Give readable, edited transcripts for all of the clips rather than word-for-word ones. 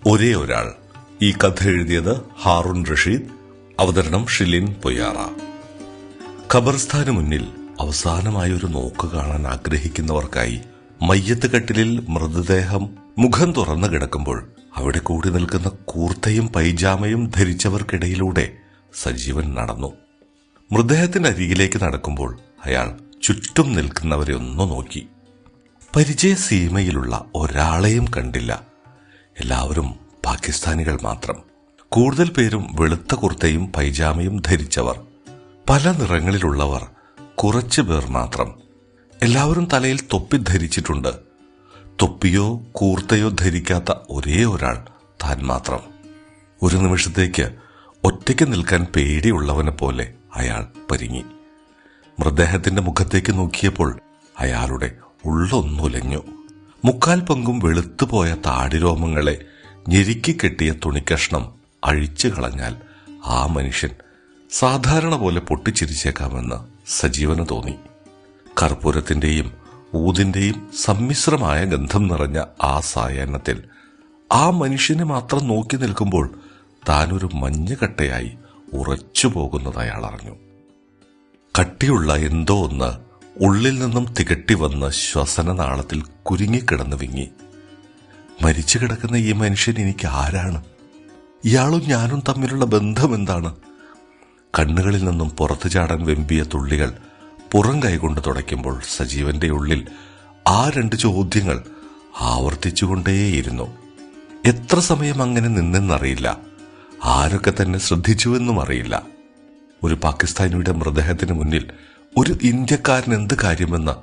ഒരേ ഒരാൾ. ഈ കഥ എഴുതിയത് ഹാറൂൺ റഷീദ്. അവതരണം ഷിലിൻ പൊയ്യാറ. ഖബർസ്ഥാന് മുന്നിൽ അവസാനമായി ഒരു നോക്ക് കാണാൻ ആഗ്രഹിക്കുന്നവർക്കായി മയ്യത്ത് കട്ടിലിൽ മൃതദേഹം മുഖം തുറന്നു കിടക്കുമ്പോൾ അവിടെ കൂടി നിൽക്കുന്ന കൂർത്തയും പൈജാമയും ധരിച്ചവർക്കിടയിലൂടെ സജീവൻ നടന്നു. മൃതദേഹത്തിന്റെ അരികിലേക്ക് നടക്കുമ്പോൾ അയാൾ ചുറ്റും നിൽക്കുന്നവരെ ഒന്നു നോക്കി. പരിചയ സീമയിലുള്ള ഒരാളെയും കണ്ടില്ല. എല്ലാവരും പാകിസ്ഥാനികൾ മാത്രം. കൂടുതൽ പേരും വെളുത്ത കുർത്തയും പൈജാമയും ധരിച്ചവർ. പല നിറങ്ങളിലുള്ളവർ കുറച്ചു പേർ മാത്രം. എല്ലാവരും തലയിൽ തൊപ്പി ധരിച്ചിട്ടുണ്ട്. തൊപ്പിയോ കൂർത്തയോ ധരിക്കാത്ത ഒരേ ഒരാൾ താൻ മാത്രം. ഒരു നിമിഷത്തേക്ക് ഒറ്റയ്ക്ക് നിൽക്കാൻ പേടിയുള്ളവനെ പോലെ അയാൾ പരിങ്ങി. മൃതദേഹത്തിന്റെ മുഖത്തേക്ക് നോക്കിയപ്പോൾ അയാളുടെ ഉള്ളൊന്നുലഞ്ഞു. മുക്കാൽ പങ്കും വെളുത്തുപോയ താടിരോമങ്ങളെ ഞെരുക്കിക്കെട്ടിയ തുണിക്കഷ്ണം അഴിച്ചു കളഞ്ഞാൽ ആ മനുഷ്യൻ സാധാരണ പോലെ പൊട്ടിച്ചിരിച്ചേക്കാമെന്ന് സജീവന് തോന്നി. കർപ്പൂരത്തിന്റെയും ഊതിന്റെയും സമ്മിശ്രമായ ഗന്ധം നിറഞ്ഞ ആ സായാഹ്നത്തിൽ ആ മനുഷ്യനെ മാത്രം നോക്കി നിൽക്കുമ്പോൾ താനൊരു മഞ്ഞുകട്ടയായി ഉറച്ചു പോകുന്നത് അയാൾ അറിഞ്ഞു. കട്ടിയുള്ള എന്തോ ഒന്ന് ഉള്ളിൽ നിന്നും തികട്ടി വന്ന് ശ്വസനനാളത്തിൽ കുരുങ്ങിക്കിടന്ന് വിങ്ങി. മരിച്ചു കിടക്കുന്ന ഈ മനുഷ്യൻ എനിക്ക് ആരാണ്? ഇയാളും ഞാനും തമ്മിലുള്ള ബന്ധം എന്താണ്? കണ്ണുകളിൽ നിന്നും പുറത്തു ചാടാൻ വെമ്പിയ തുള്ളികൾ പുറം കൈകൊണ്ട് തുടയ്ക്കുമ്പോൾ സജീവന്റെ ഉള്ളിൽ ആ രണ്ട് ചോദ്യങ്ങൾ ആവർത്തിച്ചുകൊണ്ടേയിരുന്നു. എത്ര സമയം അങ്ങനെ നിന്നെന്നറിയില്ല. ആരൊക്കെ തന്നെ ശ്രദ്ധിച്ചുവെന്നും അറിയില്ല. ഒരു പാകിസ്ഥാനിയുടെ മൃതദേഹത്തിന് മുന്നിൽ ഒരു ഇന്ത്യക്കാരൻ എന്ത് കാര്യമെന്ന്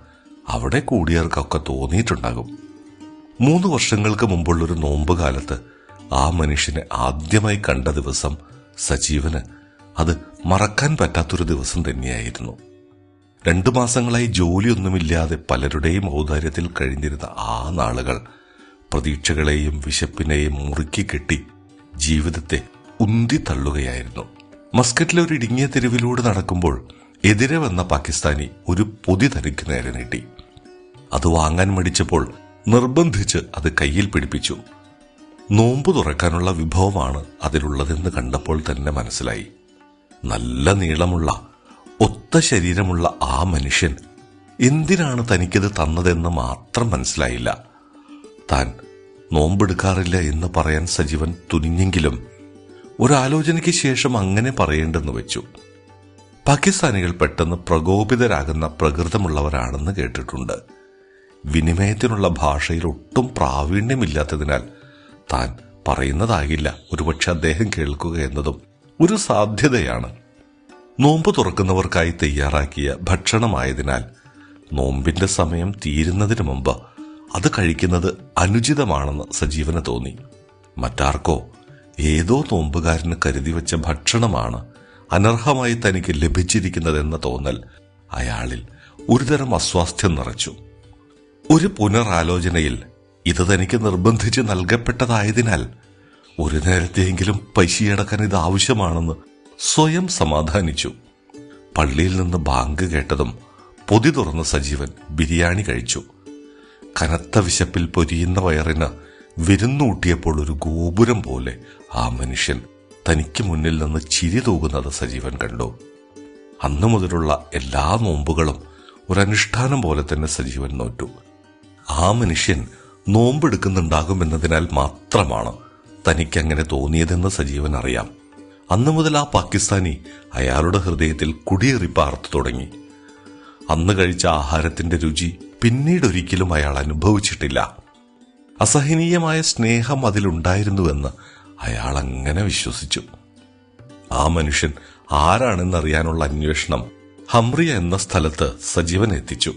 അവിടെ കൂടിയവർക്കൊക്കെ തോന്നിയിട്ടുണ്ടാകും. 3 വർഷങ്ങൾക്ക് മുമ്പുള്ളൊരു നോമ്പുകാലത്ത് ആ മനുഷ്യനെ ആദ്യമായി കണ്ട ദിവസം സജീവന് അത് മറക്കാൻ പറ്റാത്തൊരു ദിവസം തന്നെയായിരുന്നു. 2 മാസങ്ങളായി ജോലിയൊന്നുമില്ലാതെ പലരുടെയും ഔദാര്യത്തിൽ കഴിഞ്ഞിരുന്ന ആ നാളുകൾ പ്രതീക്ഷകളെയും വിശപ്പിനെയും മുറുക്കിക്കെട്ടി ജീവിതത്തെ ഉന്തി തള്ളുകയായിരുന്നു. മസ്കറ്റിലെ ഒരു ഇടുങ്ങിയ തെരുവിലൂടെ നടക്കുമ്പോൾ എതിരെ വന്ന പാകിസ്ഥാനി ഒരു പൊതി തനിക്ക് നേരെ നീട്ടി. അത് വാങ്ങാൻ മടിച്ചപ്പോൾ നിർബന്ധിച്ച് അത് കയ്യിൽ പിടിപ്പിച്ചു. നോമ്പ് തുറക്കാനുള്ള വിഭവമാണ് അതിലുള്ളതെന്ന് കണ്ടപ്പോൾ തന്നെ മനസ്സിലായി. നല്ല നീളമുള്ള ഒത്ത ശരീരമുള്ള ആ മനുഷ്യൻ എന്തിനാണ് തനിക്കത് തന്നതെന്ന് മാത്രം മനസ്സിലായില്ല. താൻ നോമ്പെടുക്കാറില്ല എന്ന് പറയാൻ സജീവൻ തുനിഞ്ഞെങ്കിലും ഒരാലോചനയ്ക്ക് ശേഷം അങ്ങനെ പറയേണ്ടെന്ന് വെച്ചു. പാകിസ്ഥാനികൾ പെട്ടെന്ന് പ്രകോപിതരാകുന്ന പ്രകൃതമുള്ളവരാണെന്ന് കേട്ടിട്ടുണ്ട്. വിനിമയത്തിനുള്ള ഭാഷയിൽ ഒട്ടും പ്രാവീണ്യമില്ലാത്തതിനാൽ താൻ പറയുന്നതാകില്ല ഒരുപക്ഷെ അദ്ദേഹം കേൾക്കുക എന്നതും ഒരു സാധ്യതയാണ്. നോമ്പ് തുറക്കുന്നവർക്കായി തയ്യാറാക്കിയ ഭക്ഷണമായതിനാൽ നോമ്പിന്റെ സമയം തീരുന്നതിന് മുമ്പ് അത് കഴിക്കുന്നത് അനുചിതമാണെന്ന് സജീവന് തോന്നി. മറ്റാർക്കോ ഏതോ നോമ്പുകാരന് കരുതിവെച്ച ഭക്ഷണമാണ് അനർഹമായി തനിക്ക് ലഭിച്ചിരിക്കുന്നതെന്ന തോന്നൽ അയാളിൽ ഒരുതരം അസ്വാസ്ഥ്യം നിറച്ചു. ഒരു പുനരാലോചനയിൽ ഇത് തനിക്ക് നിർബന്ധിച്ച് നൽകപ്പെട്ടതായതിനാൽ ഒരു നേരത്തെയെങ്കിലും പൈശിയടക്കാൻ ഇത് ആവശ്യമാണെന്ന് സ്വയം സമാധാനിച്ചു. പള്ളിയിൽ നിന്ന് ബാങ്ക് കേട്ടതും പൊതി തുറന്ന സജീവൻ ബിരിയാണി കഴിച്ചു. കനത്ത വിശപ്പിൽ പൊരിയുന്ന വയറിന് വിരുന്നൂട്ടിയപ്പോൾ ഒരു ഗോപുരം പോലെ ആ മനുഷ്യൻ തനിക്ക് മുന്നിൽ നിന്ന് ചിരി തൂകുന്നത് സജീവൻ കണ്ടു. അന്നു മുതലുള്ള എല്ലാ നോമ്പുകളും ഒരനുഷ്ഠാനം പോലെ തന്നെ സജീവൻ നോറ്റു. ആ മനുഷ്യൻ നോമ്പെടുക്കുന്നുണ്ടാകുമെന്നതിനാൽ മാത്രമാണ് തനിക്കങ്ങനെ തോന്നിയതെന്ന് സജീവൻ അറിയാം. അന്നു മുതൽ ആ പാകിസ്ഥാനി അയാളുടെ ഹൃദയത്തിൽ കുടിയേറി പാർത്തു തുടങ്ങി. അന്ന് കഴിച്ച ആഹാരത്തിന്റെ രുചി പിന്നീടൊരിക്കലും അയാൾ അനുഭവിച്ചിട്ടില്ല. അസഹനീയമായ സ്നേഹം അതിലുണ്ടായിരുന്നുവെന്ന് അയാൾ അങ്ങനെ വിശ്വസിച്ചു. ആ മനുഷ്യൻ ആരാണെന്നറിയാനുള്ള അന്വേഷണം ഹംറിയ എന്ന സ്ഥലത്ത് സജീവൻ എത്തിച്ചു.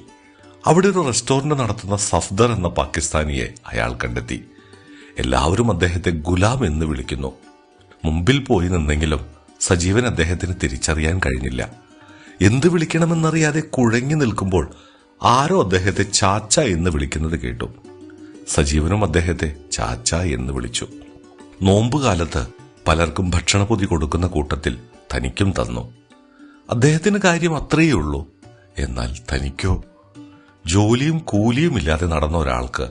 അവിടെ ഒരു റെസ്റ്റോറന്റ് നടത്തുന്ന സഫ്ദർ എന്ന പാകിസ്ഥാനിയെ അയാൾ കണ്ടെത്തി. എല്ലാവരും അദ്ദേഹത്തെ ഗുലാം എന്ന് വിളിക്കുന്നു. മുമ്പിൽ പോയി നിന്നെങ്കിലും സജീവൻ അദ്ദേഹത്തിന് തിരിച്ചറിയാൻ കഴിഞ്ഞില്ല. എന്ത് വിളിക്കണമെന്നറിയാതെ കുഴങ്ങി നിൽക്കുമ്പോൾ ആരോ അദ്ദേഹത്തെ ചാച്ച എന്ന് വിളിക്കുന്നത് കേട്ടു. സജീവനും അദ്ദേഹത്തെ ചാച്ച എന്ന് വിളിച്ചു. നോമ്പുകാലത്ത് പലർക്കും ഭക്ഷണപ്പൊതി കൊടുക്കുന്ന കൂട്ടത്തിൽ തനിക്കും തന്നു. അദ്ദേഹത്തിന് കാര്യം അത്രയേ ഉള്ളൂ. എന്നാൽ തനിക്കോ? ജോലിയും കൂലിയും ഇല്ലാതെ നടന്ന ഒരാൾക്ക്,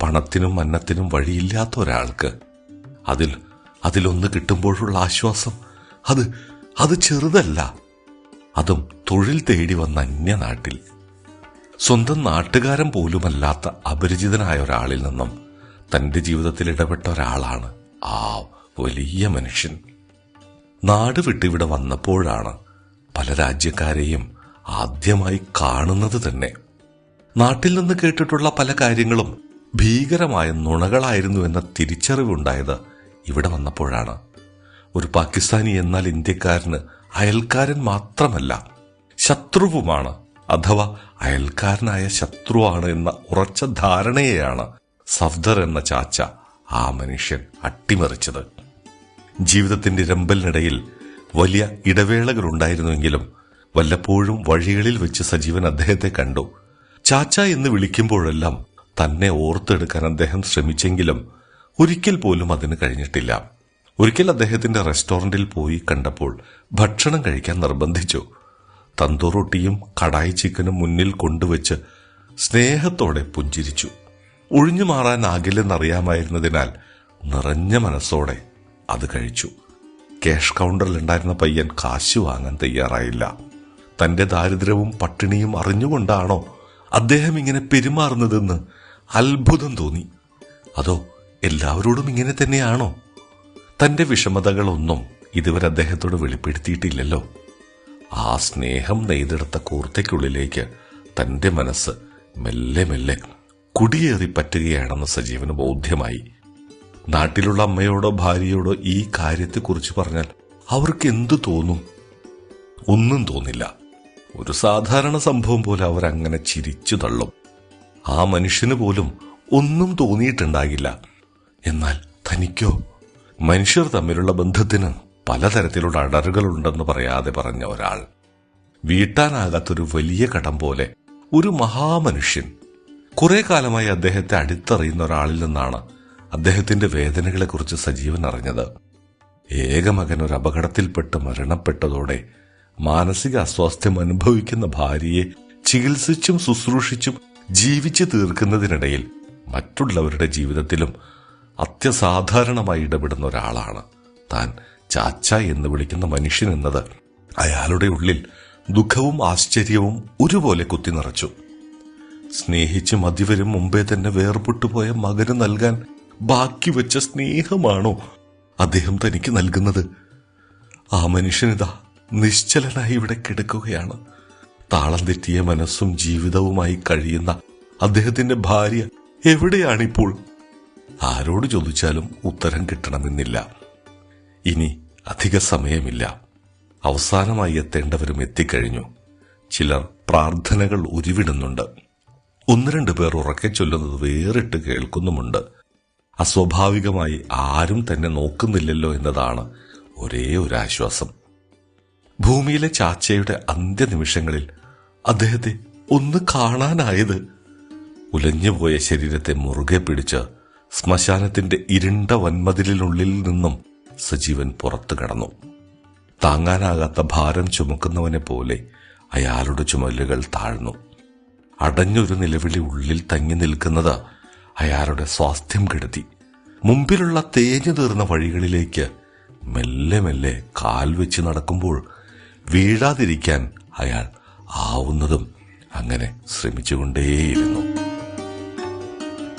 പണത്തിനും അന്നത്തിനും വഴിയില്ലാത്ത ഒരാൾക്ക് അതിലൊന്ന് കിട്ടുമ്പോഴുള്ള ആശ്വാസം അത് ചെറുതല്ല. അതും തൊഴിൽ തേടി വന്ന അന്യനാട്ടിൽ, സ്വന്തം നാട്ടുകാരൻ പോലുമല്ലാത്ത അപരിചിതനായ ഒരാളിൽ നിന്നും തന്റെ ജീവിതത്തിൽ ഇടപെട്ട ഒരാളാണ് ആ വലിയ മനുഷ്യൻ. നാട് വിട്ടിവിടെ വന്നപ്പോഴാണ് പല രാജ്യക്കാരെയും ആദ്യമായി കാണുന്നത് തന്നെ. നാട്ടിൽ നിന്ന് കേട്ടിട്ടുള്ള പല കാര്യങ്ങളും ഭീകരമായ നുണകളായിരുന്നു എന്ന തിരിച്ചറിവുണ്ടായത് ഇവിടെ വന്നപ്പോഴാണ്. ഒരു പാകിസ്ഥാനി എന്നാൽ ഇന്ത്യക്കാരന് അയൽക്കാരൻ മാത്രമല്ല, ശത്രുവുമാണ്, അഥവാ അയൽക്കാരനായ ശത്രുവാണ് എന്ന ഉറച്ച ധാരണയെയാണ് സഫ്ദർ എന്ന ചാച്ച ആ മനുഷ്യൻ അട്ടിമറിച്ചത്. ജീവിതത്തിന്റെ രമ്പലിനിടയിൽ വലിയ ഇടവേളകളുണ്ടായിരുന്നുവെങ്കിലും വല്ലപ്പോഴും വഴികളിൽ വെച്ച് സജീവൻ അദ്ദേഹത്തെ കണ്ടു. ചാച്ച എന്ന് വിളിക്കുമ്പോഴെല്ലാം തന്നെ ഓർത്തെടുക്കാൻ അദ്ദേഹം ശ്രമിച്ചെങ്കിലും ഒരിക്കൽ പോലും അതിന് കഴിഞ്ഞിട്ടില്ല. ഒരിക്കൽ അദ്ദേഹത്തിന്റെ റെസ്റ്റോറന്റിൽ പോയി കണ്ടപ്പോൾ ഭക്ഷണം കഴിക്കാൻ നിർബന്ധിച്ചു. തന്തൂർ റൊട്ടിയും കടായി ചിക്കനും മുന്നിൽ കൊണ്ടുവച്ച് സ്നേഹത്തോടെ പുഞ്ചിരിച്ചു. ഒഴിഞ്ഞു മാറാനാകില്ലെന്നറിയാമായിരുന്നതിനാൽ നിറഞ്ഞ മനസ്സോടെ അത് കഴിച്ചു. ക്യാഷ് കൗണ്ടറിലുണ്ടായിരുന്ന പയ്യൻ കാശ് വാങ്ങാൻ തയ്യാറായില്ല. തന്റെ ദാരിദ്ര്യവും പട്ടിണിയും അറിഞ്ഞുകൊണ്ടാണോ അദ്ദേഹം ഇങ്ങനെ പെരുമാറുന്നതെന്ന് അത്ഭുതം തോന്നി. അതോ എല്ലാവരോടും ഇങ്ങനെ തന്നെയാണോ? തന്റെ വിഷമതകളൊന്നും ഇതുവരെ അദ്ദേഹത്തോട് വെളിപ്പെടുത്തിയിട്ടില്ലല്ലോ. ആ സ്നേഹം നെയ്തെടുത്ത കൂർത്തയ്ക്കുള്ളിലേക്ക് തന്റെ മനസ്സ് മെല്ലെ മെല്ലെ കുടിയേറി പറ്റുകയാണെന്ന് സജീവന് ബോധ്യമായി. നാട്ടിലുള്ള അമ്മയോടോ ഭാര്യയോടോ ഈ കാര്യത്തെക്കുറിച്ച് പറഞ്ഞാൽ അവർക്ക് എന്തു തോന്നും? ഒന്നും തോന്നില്ല. ഒരു സാധാരണ സംഭവം പോലെ അവരങ്ങനെ ചിരിച്ചു തള്ളും. ആ മനുഷ്യന് പോലും ഒന്നും തോന്നിയിട്ടുണ്ടാകില്ല. എന്നാൽ തനിക്കോ? മനുഷ്യർ തമ്മിലുള്ള ബന്ധത്തിന് പലതരത്തിലുള്ള അടരുകളുണ്ടെന്ന് പറയാതെ പറഞ്ഞ ഒരാൾ, വീട്ടാനാകാത്തൊരു വലിയ കടം പോലെ ഒരു മഹാമനുഷ്യൻ. കുറെ കാലമായി അദ്ദേഹത്തെ അടുത്തറിയുന്ന ഒരാളിൽ നിന്നാണ് അദ്ദേഹത്തിന്റെ വേദനകളെക്കുറിച്ച് സജീവൻ അറിഞ്ഞത്. ഏകമകൻ ഒരു അപകടത്തിൽപ്പെട്ട് മരണപ്പെട്ടതോടെ മാനസിക അസ്വാസ്ഥ്യം അനുഭവിക്കുന്ന ഭാര്യയെ ചികിത്സിച്ചും ശുശ്രൂഷിച്ചും ജീവിച്ചു തീർക്കുന്നതിനിടയിൽ മറ്റുള്ളവരുടെ ജീവിതത്തിലും അത്യസാധാരണമായി ഇടപെടുന്ന ഒരാളാണ് താൻ ചാച്ച എന്ന് വിളിക്കുന്ന മനുഷ്യൻ എന്നത് അയാളുടെ ഉള്ളിൽ ദുഃഖവും ആശ്ചര്യവും ഒരുപോലെ കുത്തി നിറച്ചു. സ്നേഹിച്ച് മതിവരും മുമ്പേ തന്നെ വേർപെട്ടുപോയ മകന് നൽകാൻ ബാക്കി വെച്ച സ്നേഹമാണോ അദ്ദേഹം തനിക്ക് നൽകുന്നത്? ആ മനുഷ്യനിതാ നിശ്ചലനായി ഇവിടെ കിടക്കുകയാണ്. താളം തെറ്റിയ മനസ്സും ജീവിതവുമായി കഴിയുന്ന അദ്ദേഹത്തിന്റെ ഭാര്യ എവിടെയാണിപ്പോൾ? ആരോട് ചോദിച്ചാലും ഉത്തരം കിട്ടണമെന്നില്ല. ഇനി അധിക സമയമില്ല. അവസാനമായി എത്തേണ്ടവരും എത്തിക്കഴിഞ്ഞു. ചിലർ പ്രാർത്ഥനകൾ ഉരുവിടുന്നുണ്ട്. 1-2 പേർ ഉറക്കെ ചൊല്ലുന്നത് വേറിട്ട് കേൾക്കുന്നുമുണ്ട്. അസ്വാഭാവികമായി ആരും തന്നെ നോക്കുന്നില്ലല്ലോ എന്നതാണ് ഒരേ ഒരു ആശ്വാസം. ഭൂമിയിലെ ചാച്ചയുടെ അന്ത്യനിമിഷങ്ങളിൽ അദ്ദേഹത്തെ ഒന്ന് കാണാനായത്. ഉലഞ്ഞുപോയ ശരീരത്തെ മുറുകെ പിടിച്ച് ശ്മശാനത്തിന്റെ ഇരുണ്ട വൻമതിലിനുള്ളിൽ നിന്നും സജീവൻ പുറത്തു കടന്നു. താങ്ങാനാകാത്ത ഭാരം ചുമക്കുന്നവനെ പോലെ അയാളുടെ ചുമലുകൾ താഴ്ന്നു. അടഞ്ഞൊരു നിലവിളി ഉള്ളിൽ തങ്ങി നിൽക്കുന്നത് അയാളുടെ സ്വാസ്ഥ്യം കെടുത്തി. മുമ്പിലുള്ള തേഞ്ഞു തീർന്ന വഴികളിലേക്ക് മെല്ലെ മെല്ലെ കാൽ വെച്ച് നടക്കുമ്പോൾ വീഴാതിരിക്കാൻ അയാൾ ആവുന്നതും അങ്ങനെ ശ്രമിച്ചുകൊണ്ടേയിരുന്നു.